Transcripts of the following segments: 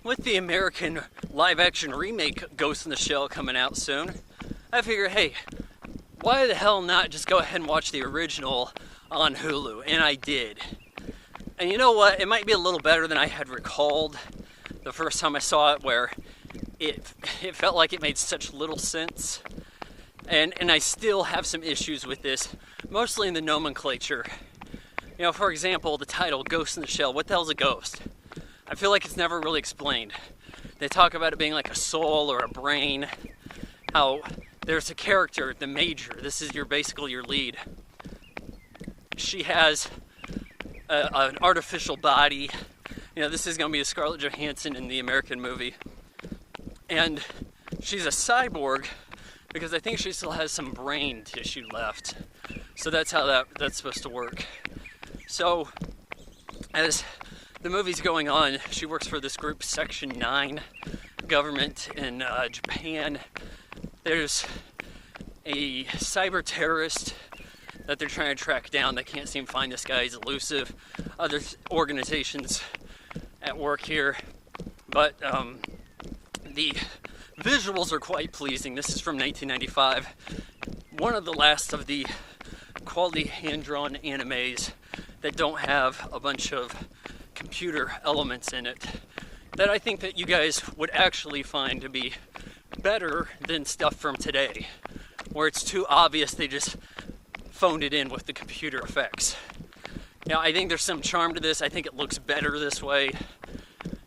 with the American live-action remake Ghost in the Shell coming out soon, I figured, hey, why the hell not just go ahead and watch the original on Hulu? And I did. And you know what? It might be a little better than I had recalled the first time I saw it, where it felt like it made such little sense. And I still have some issues with this, mostly in the nomenclature. You know, for example, the title, Ghost in the Shell. What the hell's a ghost? I feel like it's never really explained. They talk about it being like a soul or a brain. How there's a character, the Major. This is basically your lead. She has an artificial body. You know, this is going to be a Scarlett Johansson in the American movie. And she's a cyborg because I think she still has some brain tissue left. So that's how that's supposed to work. So, as the movie's going on, she works for this group, Section 9 government in Japan. There's a cyber terrorist that they're trying to track down. They can't seem to find this guy. He's elusive. Other organizations at work here. But the visuals are quite pleasing. This is from 1995. One of the last of the quality hand-drawn animes that don't have a bunch of computer elements in it that I think that you guys would actually find to be better than stuff from today, where it's too obvious they just phoned it in with the computer effects. Now, I think there's some charm to this. I think it looks better this way.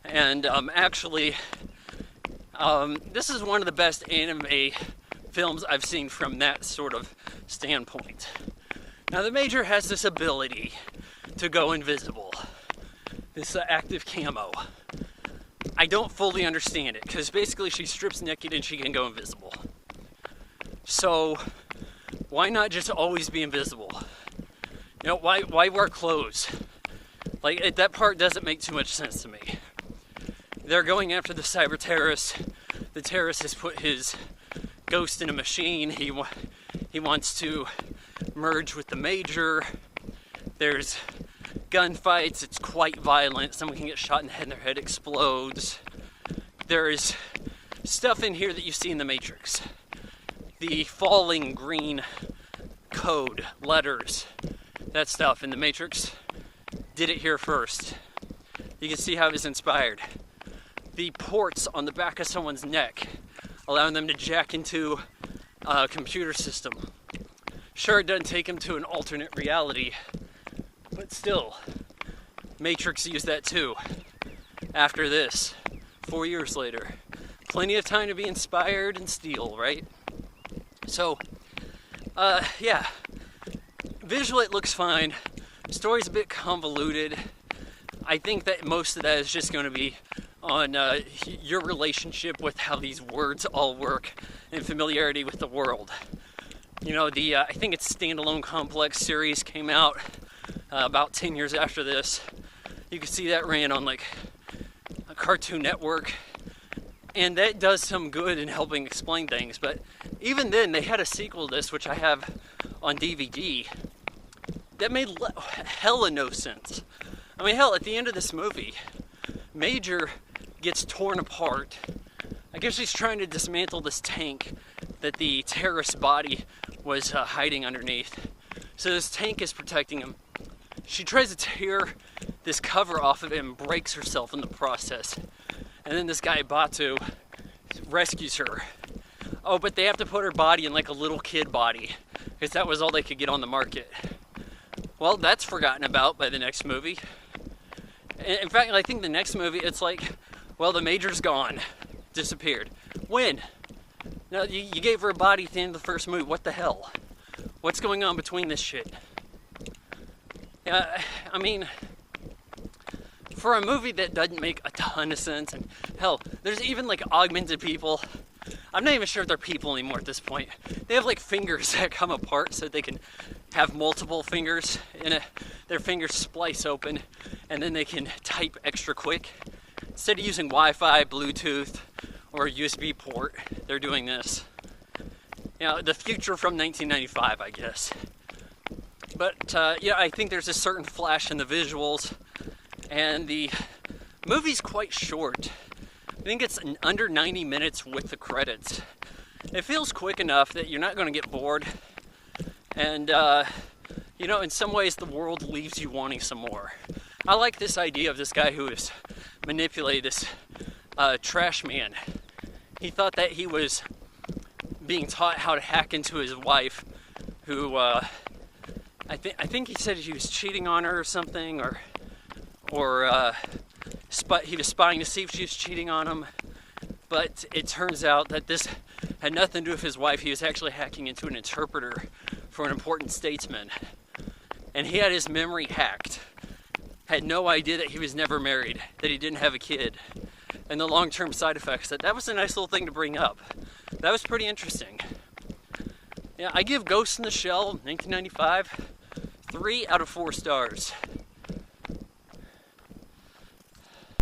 And actually, this is one of the best anime films I've seen from that sort of standpoint. Now, the Major has this ability to go invisible. This active camo. I don't fully understand it, because basically she strips naked and she can go invisible. So, why not just always be invisible? You know, why wear clothes? Like, that part doesn't make too much sense to me. They're going after the cyber terrorist. The terrorist has put his ghost in a machine. He wants to merge with the Major. There's gunfights. It's quite violent. Someone can get shot in the head and their head explodes. There's stuff in here that you see in the Matrix. The falling green code, letters, that stuff in the Matrix did it here first. You can see how it was inspired. The ports on the back of someone's neck, allowing them to jack into a computer system. Sure, it doesn't take them to an alternate reality, but still, Matrix used that too. After this, 4 years later. Plenty of time to be inspired and steal, right? So, yeah. Visually, it looks fine. Story's a bit convoluted. I think that most of that is just going to be on your relationship with how these words all work and familiarity with the world. You know, I think it's Standalone Complex series came out about 10 years after this. You can see that ran on like a Cartoon Network, and that does some good in helping explain things. But even then, they had a sequel to this, which I have on DVD, that made hella no sense. I mean, hell, at the end of this movie, Major gets torn apart. I guess she's trying to dismantle this tank that the terrorist body was hiding underneath. So this tank is protecting him. She tries to tear this cover off of it and breaks herself in the process. And then this guy, Batu, rescues her. Oh, but they have to put her body in like a little kid body, because that was all they could get on the market. Well, that's forgotten about by the next movie. In fact, I think the next movie, it's like, well, the Major's gone. Disappeared. When? Now, you gave her a body at the end of the first movie. What the hell? What's going on between this shit? I mean, for a movie that doesn't make a ton of sense, and hell, there's even like augmented people. I'm not even sure if they're people anymore at this point. They have like fingers that come apart so they can have multiple fingers in it. Their fingers splice open, and then they can type extra quick. Instead of using Wi-Fi, Bluetooth, or USB port, they're doing this. You know, the future from 1995, I guess. But, yeah, I think there's a certain flash in the visuals, and the movie's quite short. I think it's under 90 minutes with the credits. It feels quick enough that you're not going to get bored. And, you know, in some ways the world leaves you wanting some more. I like this idea of this guy who is manipulated, this trash man. He thought that he was being taught how to hack into his wife, who I think he said he was cheating on her or something, or he was spying to see if she was cheating on him. But it turns out that this had nothing to do with his wife. He was actually hacking into an interpreter for an important statesman, and he had his memory hacked. Had no idea that he was never married, that he didn't have a kid, and the long-term side effects. That was a nice little thing to bring up. That was pretty interesting. Yeah, I give Ghost in the Shell 1995 3 out of 4 stars.